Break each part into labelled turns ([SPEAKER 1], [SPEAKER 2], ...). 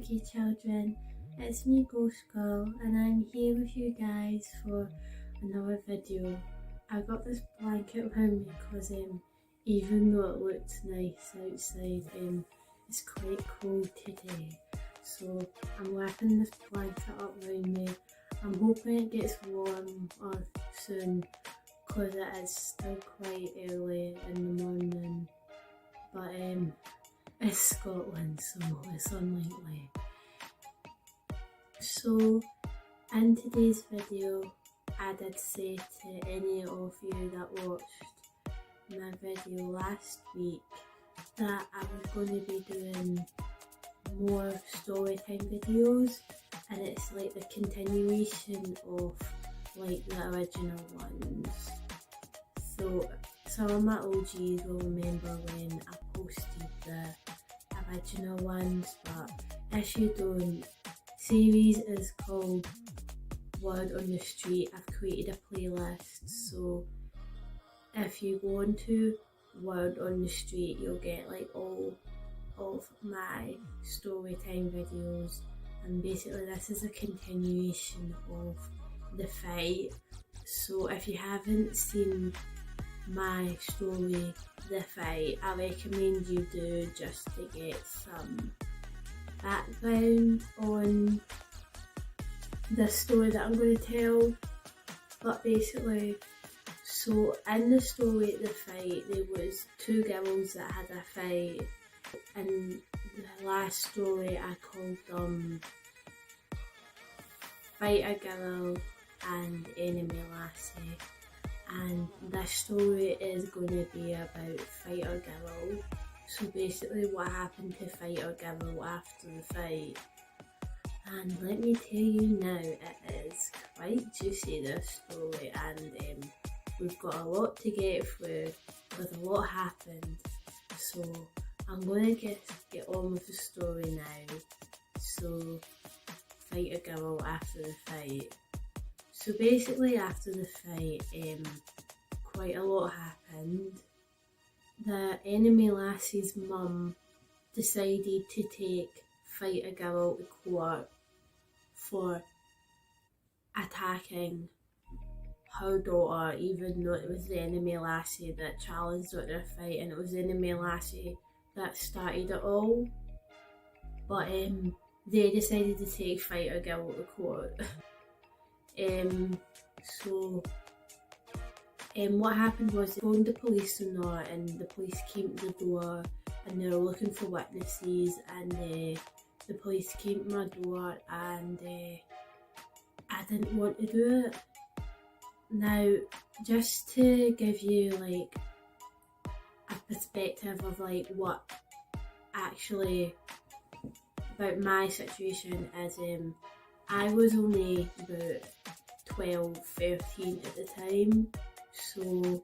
[SPEAKER 1] spooky children, it's me Ghost Girl and I'm here with you guys for another video. I got this blanket around me because even though it looks nice outside, it's quite cold today. So I'm wrapping this blanket up around me. I'm hoping it gets warm soon because it is still quite early in the morning. But it's Scotland, so it's unlikely. So in today's video, I did say to any of you that watched my video last week that I was going to be doing more storytime videos, and it's like the continuation of like the original ones. So some of my OGs will remember when I posted the original ones, but if you don't, series is called Word on the Street. I've created a playlist, so if you go into Word on the Street, you'll get like all of my storytime videos, and basically this is a continuation of the fight. So if you haven't seen my story, The Fight, I recommend you do, just to get some background on the story that I'm going to tell. But basically, so in the story The Fight, there was two girls that had a fight. In the last story I called them Fight a Girl and Enemy Lassie, and this story is going to be about Fight a Girl. So basically what happened to Fight a Girl after the fight. And let me tell you now, it is quite juicy, this story, and we've got a lot to get through because a lot happened. So I'm going to get on with the story now. So Fight a Girl after the fight. So basically after the fight, quite a lot happened. The Enemy Lassie's mum decided to take Fight a Girl to court for attacking her daughter, even though it was the Enemy Lassie that challenged her to a fight, and it was the Enemy Lassie that started it all. But they decided to take Fight a Girl to court. What happened was they phoned the police on her, and the police came to the door and they were looking for witnesses, and the police came to my door, and I didn't want to do it. Now, just to give you like a perspective of like what actually about my situation is, I was only about 12, 13 at the time. So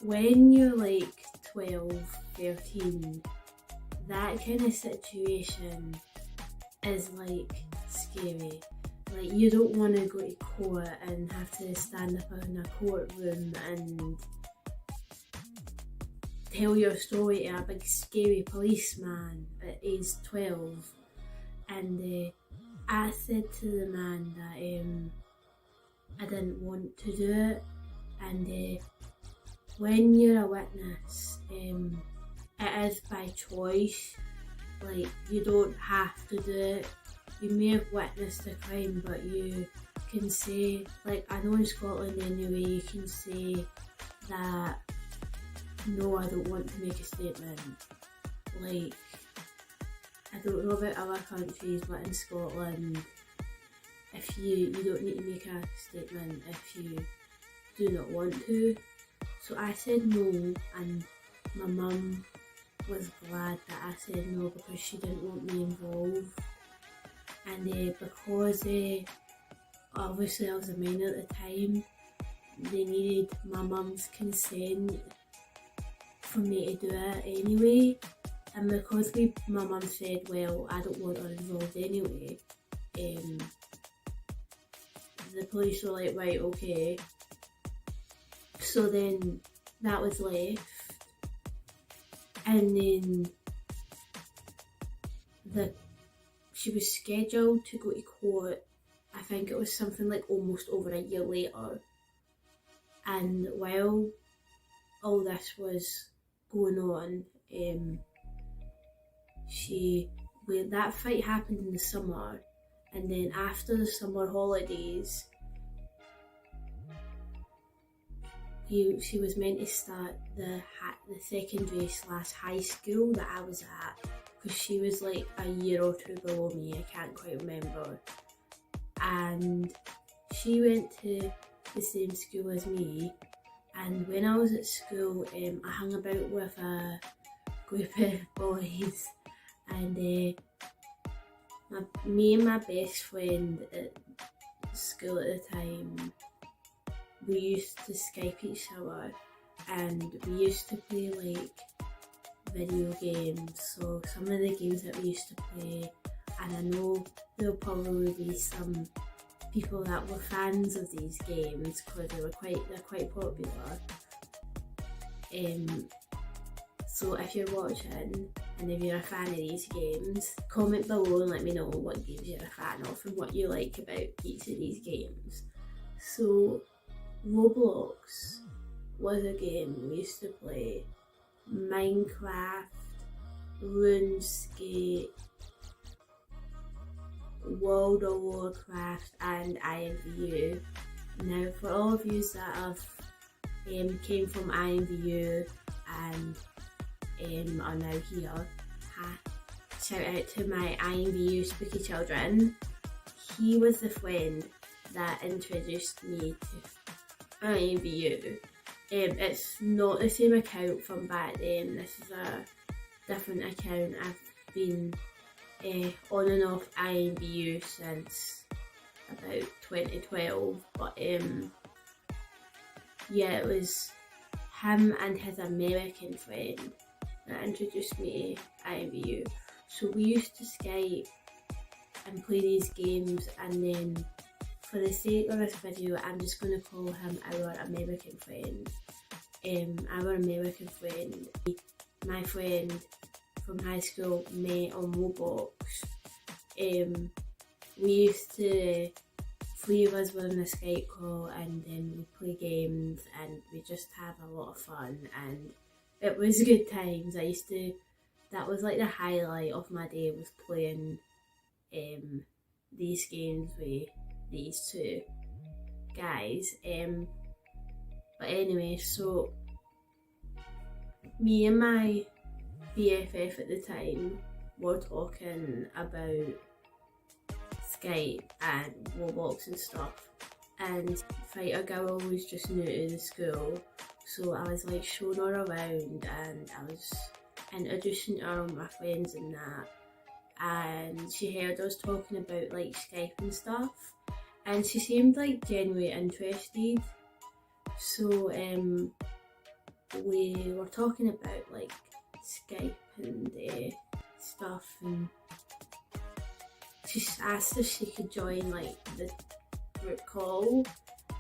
[SPEAKER 1] when you're like 12, 13, that kind of situation is like scary. Like, you don't want to go to court and have to stand up in a courtroom and tell your story to a big scary policeman at age 12. And I said to the man that I didn't want to do it, and when you're a witness, it is by choice. Like, you don't have to do it. You may have witnessed a crime, but you can say, like, I know in Scotland anyway, you can say that no, I don't want to make a statement. Like, I don't know about other countries, but in Scotland, if you don't need to make a statement if you do not want to. So I said no, and my mum was glad that I said no because she didn't want me involved. And because obviously I was a minor at the time, they needed my mum's consent for me to do it anyway. And because my mum said, well, I don't want her involved anyway, the police were like, right, okay. So then that was left, and then the she was scheduled to go to court. I think it was something like almost over a year later. And while all this was going on, that fight happened in the summer, and then after the summer holidays, she was meant to start the secondary / high school that I was at, because she was like a year or two below me, I can't quite remember. And she went to the same school as me, and when I was at school, I hung about with a group of boys, and me and my best friend at school at the time, we used to Skype each other, and we used to play like video games. So some of the games that we used to play, and I know there'll probably be some people that were fans of these games because they're quite popular. So if you're watching and if you're a fan of these games, comment below and let me know what games you're a fan of and what you like about each of these games. So Roblox was a game we used to play. Minecraft, RuneScape, World of Warcraft and IMVU. Now for all of you that have came from IMVU and are now here, shout out to my IMVU spooky children. He was the friend that introduced me to IMVU. It's not the same account from back then. This is a different account. I've been on and off IMVU since about 2012, but yeah, it was him and his American friend that introduced me to IMVU. So we used to Skype and play these games, and then for the sake of this video, I'm just going to call him our American friend. Our American friend, my friend from high school, met on Roblox. We used to, three of us were on a Skype call, and then we play games and we just have a lot of fun, and it was good times. That was like the highlight of my day, was playing these games with these two guys. But anyway, so me and my BFF at the time were talking about Skype and Roblox and stuff, and a girl was just new to the school, so I was like showing her around and I was introducing her on my friends and that, and she heard us talking about like Skype and stuff, and she seemed like genuinely interested. So we were talking about like Skype and stuff, and she asked if she could join like the group call,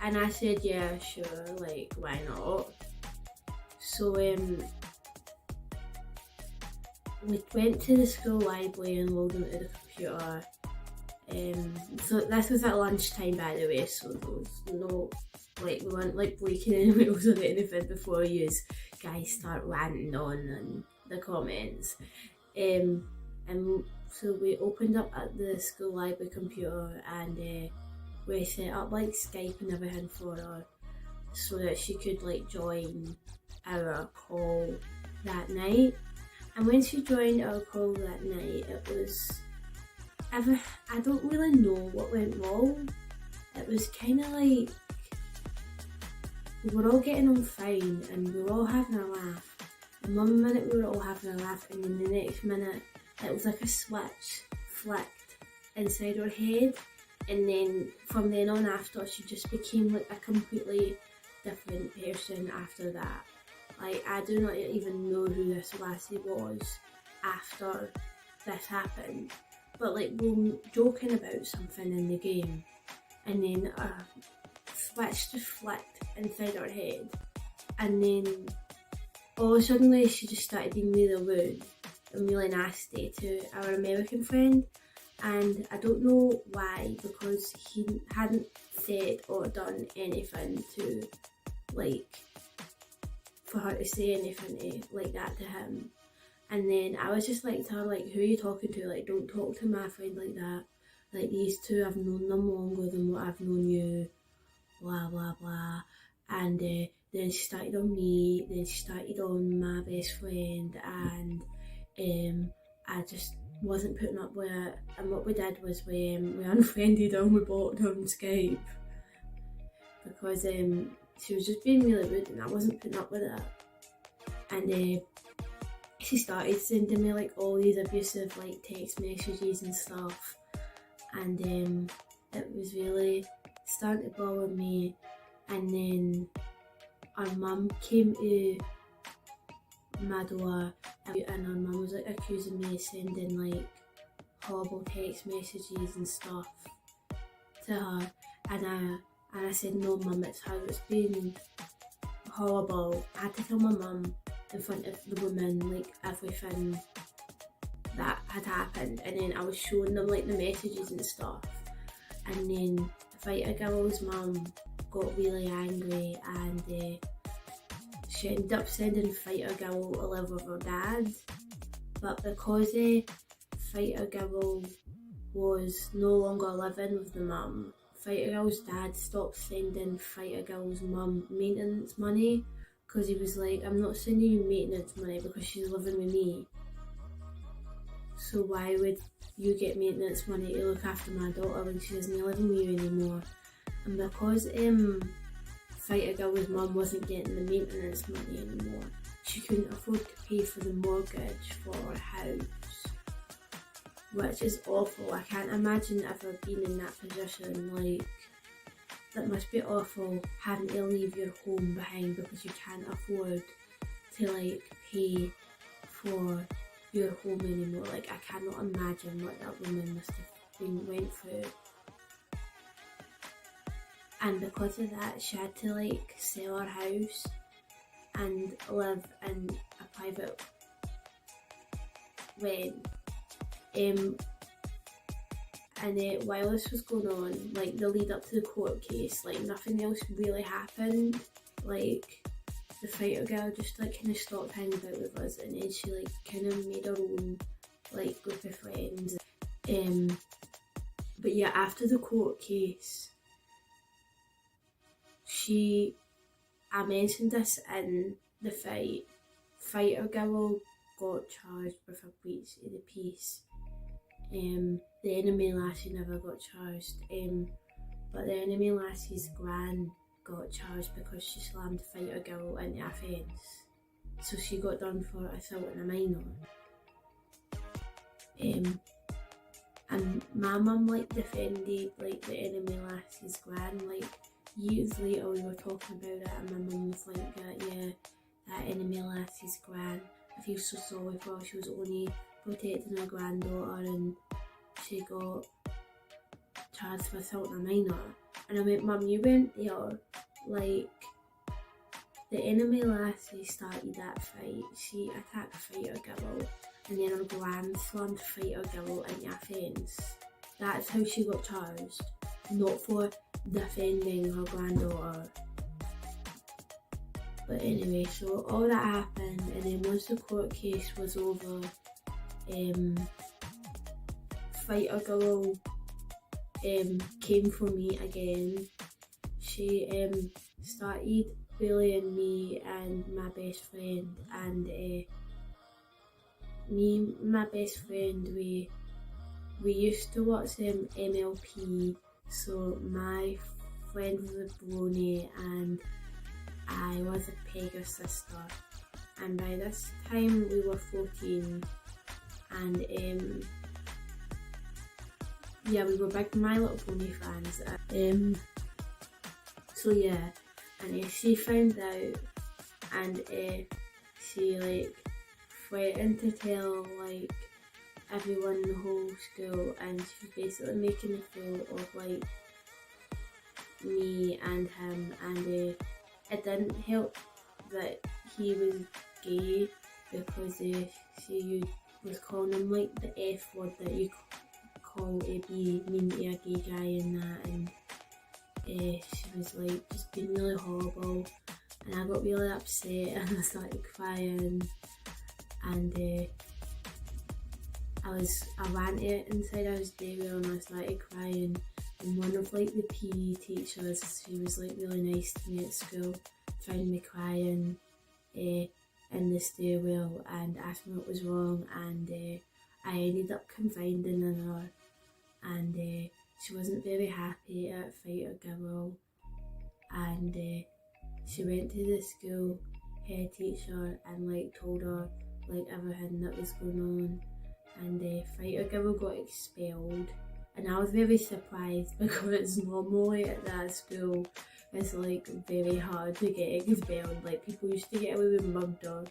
[SPEAKER 1] and I said yeah, sure, like why not. So we went to the school library and logged into the computer. So this was at lunchtime, by the way, so there was no, like, we weren't like breaking any rules or anything before you guys start ranting on in the comments. And so we opened up at the school library computer, and we set up like Skype and everything for her so that she could like join our call that night. And when she joined our call that night, it was, I don't really know what went wrong. It was kind of like we were all getting on fine and we were all having a laugh. And one minute we were all having a laugh, and then the next minute it was like a switch flicked inside her head, and then from then on after she just became like a completely different person after that. Like, I do not even know who this lassie was after this happened, but like we were joking about something in the game, and then a switch just flicked inside her head, and then all of a sudden she just started being really rude and really nasty to our American friend, and I don't know why, because he hadn't said or done anything to, like, for her to say anything like that to him. And then I was just like to her, like, who are you talking to? Like, don't talk to my friend like that. Like, these two, I've known them longer than what I've known you. Blah, blah, blah. And then she started on me, then she started on my best friend, and I just wasn't putting up with it. And what we did was we unfriended her and we blocked her on Skype, because she was just being really rude and I wasn't putting up with it. And she started sending me like all these abusive like text messages and stuff, and it was really starting to bother me. And then our mum came to my door, and our mum was like accusing me of sending like horrible text messages and stuff to her, and I said, no mum, it's her that's been horrible. I had to tell my mum in front of the woman like everything that had happened, and then I was showing them like the messages and stuff. And then Fighter Girl's mum got really angry, and she ended up sending Fighter Girl to live with her dad. But because Fighter Girl was no longer living with the mum, Fighter Girl's dad stopped sending Fighter Girl's mum maintenance money, because he was like, I'm not sending you maintenance money because she's living with me, so why would you get maintenance money to look after my daughter when she isn't living with you anymore? And because Fighter Girl's mum wasn't getting the maintenance money anymore, she couldn't afford to pay for the mortgage for her house, which is awful. I can't imagine ever being in that position. Like, that must be awful, having to leave your home behind because you can't afford to like pay for your home anymore. Like, I cannot imagine what that woman must have went through. And because of that, she had to like sell her house and live in a private rent. And while this was going on, like the lead up to the court case, like nothing else really happened. Like, the Fighter Girl just like kind of stopped hanging out with us, and then she like kind of made her own like group of friends. But yeah, after the court case, I mentioned this in the fight. Fighter Girl got charged with a breach of the peace. The enemy lassie never got charged, but the enemy lassie's gran got charged because she slammed Fighter Girl into a fence. So she got done for assaulting a minor. And my mum like defended like the enemy lassie's gran. Like, years later we were talking about it, and my mum was like, yeah, that enemy lassie's gran, I feel so sorry for her. She was only protecting her granddaughter and she got charged for assaulting a minor. And I went, Mum, you went there, like, the enemy lassie started that fight. She attacked Fighter Girl, and then her gran slammed Fighter Girl into a fence. That's how she got charged, not for defending her granddaughter. But anyway, so all that happened, and then once the court case was over, Fighter Girl came for me again. She started bullying me and my best friend, and me and my best friend, we used to watch MLP. So my friend was a brony and I was a Pegasus sister, and by this time we were 14, and yeah, we were big My Little Pony fans. So yeah, and she found out, and she like threatened to tell like everyone in the whole school, and she was basically making a fool of like me and him, and it didn't help that he was gay, because she was calling him like the F word that you call to be mean to a gay guy and that, and she was like just being really horrible, and I got really upset and I started crying, and I ran to it inside I was there and I started crying, and one of like the PE teachers, she was like really nice to me at school, found me crying in the stairwell and asked me what was wrong, and I ended up confiding in her, and she wasn't very happy at Fight or Girl, and she went to the school head teacher and like told her like everything that was going on, and Fight or Girl got expelled, and I was very surprised because normally at that school it's like very hard to get expelled. Like people used to get away with murder,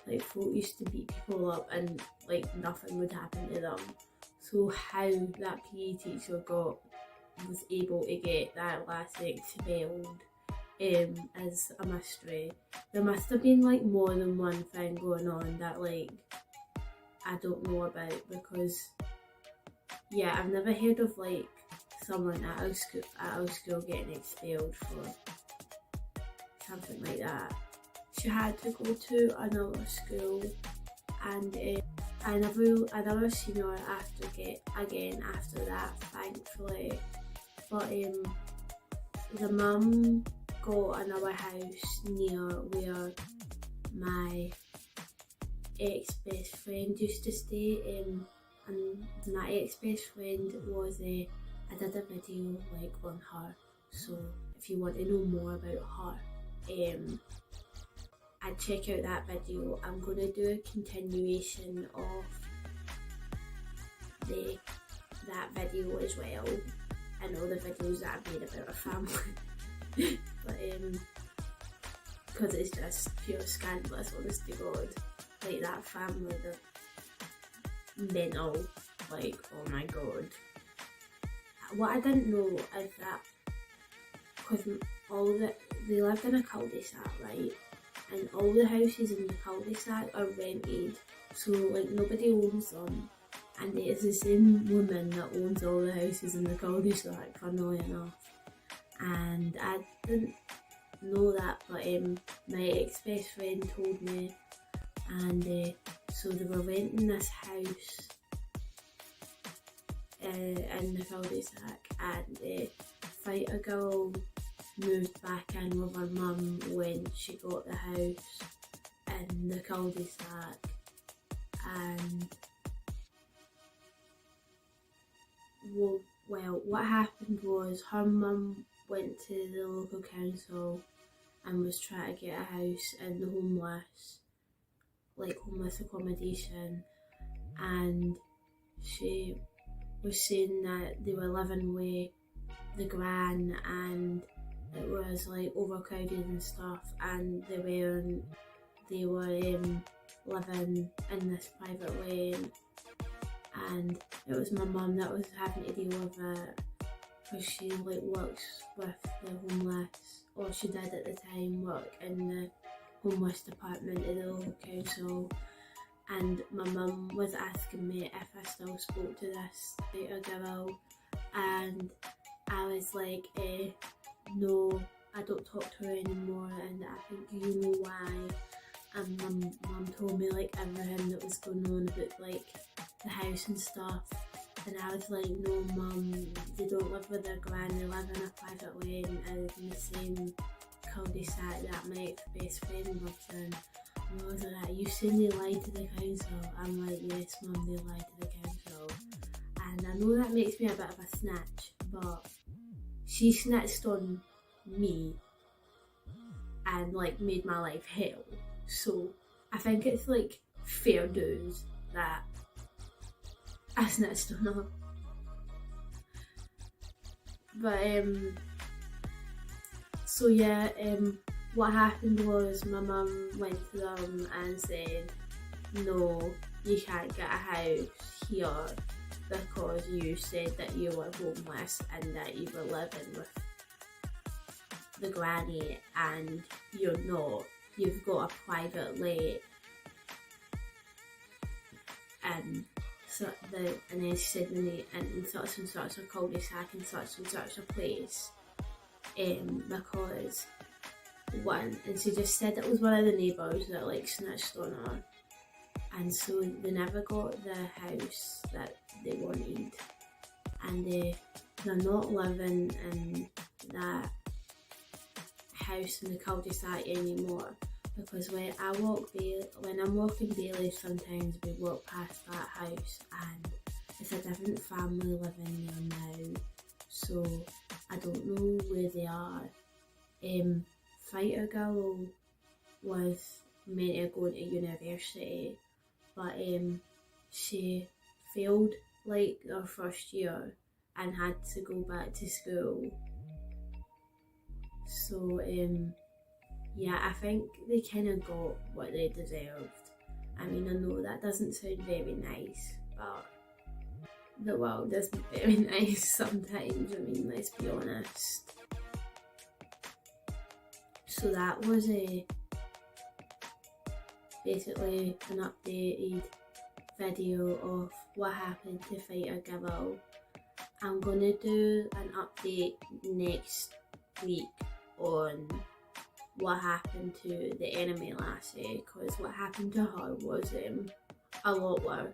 [SPEAKER 1] like folk used to beat people up and like nothing would happen to them. So how that PE teacher was able to get that lass expelled is a mystery. There must have been like more than one thing going on that like I don't know about, because yeah, I've never heard of like someone at our school getting expelled for something like that. She had to go to another school, and I never seen her again after that, thankfully. But the mum got another house near where my ex-best friend used to stay, and my ex-best friend was I did a video like on her, so if you want to know more about her, I'd check out that video. I'm going to do a continuation of that video as well, and all the videos that I've made about her family. But because it's just pure scandalous, honest to God. Like that family, they're mental, like oh my God. What I didn't know is that, because they lived in a cul-de-sac, right? And all the houses in the cul-de-sac are rented, so like nobody owns them, and it's the same woman that owns all the houses in the cul-de-sac, funnily enough. And I didn't know that, but my ex-best friend told me, and so they were renting this house in the cul-de-sac, and Fight or Girl moved back in with her mum when she got the house in the cul-de-sac, and well, what happened was her mum went to the local council and was trying to get a house in the homeless accommodation, and she was saying that they were living with the gran and it was like overcrowded and stuff, and they were living in this private lane, and it was my mum that was having to deal with it because she like works with the homeless, or she did at the time work in the homeless department of the local council. And my mum was asking me if I still spoke to this little girl, and I was like, no, I don't talk to her anymore, and I think you know why. And mum told me like everything that was going on about like the house and stuff, and I was like, no mum, they don't live with their gran, they live in a private lane in the same cul-de-sac that my ex-best friend lives in. And I was like, you saying they lied to the council? I'm like, yes mum, they lied to the council. And I know that makes me a bit of a snitch, but she snitched on me and like made my life hell. So I think it's like fair dues that I snitched on her. But so yeah, what happened was my mum went to them and said, no, you can't get a house here because you said that you were homeless and that you were living with the granny, and you're not. You've got a private lake. and then she said the name in such and such a cul-de-sac in such and such a place, because one, and she just said it was one of the neighbours that like snitched on her, and so they never got the house that they wanted, and they're not living in that house in the cul-de-sac anymore, because when I'm walking Bailey, sometimes we walk past that house and it's a different family living there now, so I don't know where they are. Fighter Girl was meant to go to university, but she failed like her first year and had to go back to school. So yeah, I think they kind of got what they deserved. I mean, I know that doesn't sound very nice, but the world isn't very nice sometimes. I mean, let's be honest. So that was basically an updated video of what happened to Fighter Girl. I'm gonna do an update next week on what happened to the enemy lassie, because what happened to her was a lot worse.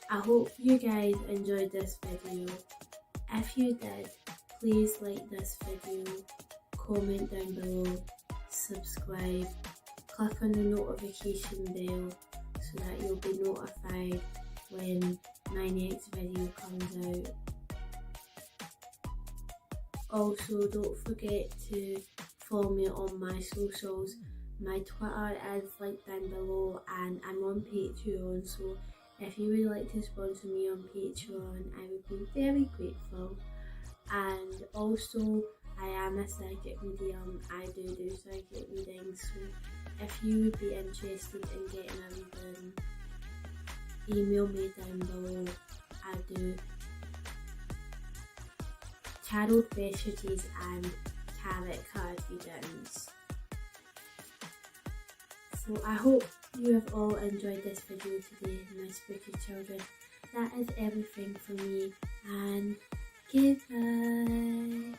[SPEAKER 1] I hope you guys enjoyed this video. If you did, please like this video, comment down below, subscribe, click on the notification bell so that you'll be notified when my next video comes out. Also, don't forget to follow me on my socials. My Twitter is linked down below, and I'm on Patreon, so if you would like to sponsor me on Patreon, I would be very grateful. And also, I am a psychic medium. I do psychic readings, so if you would be interested in getting a reading, email me down below. I do tarot messages and tarot card readings. So I hope you have all enjoyed this video today, my spooky children. That is everything from me, and goodbye.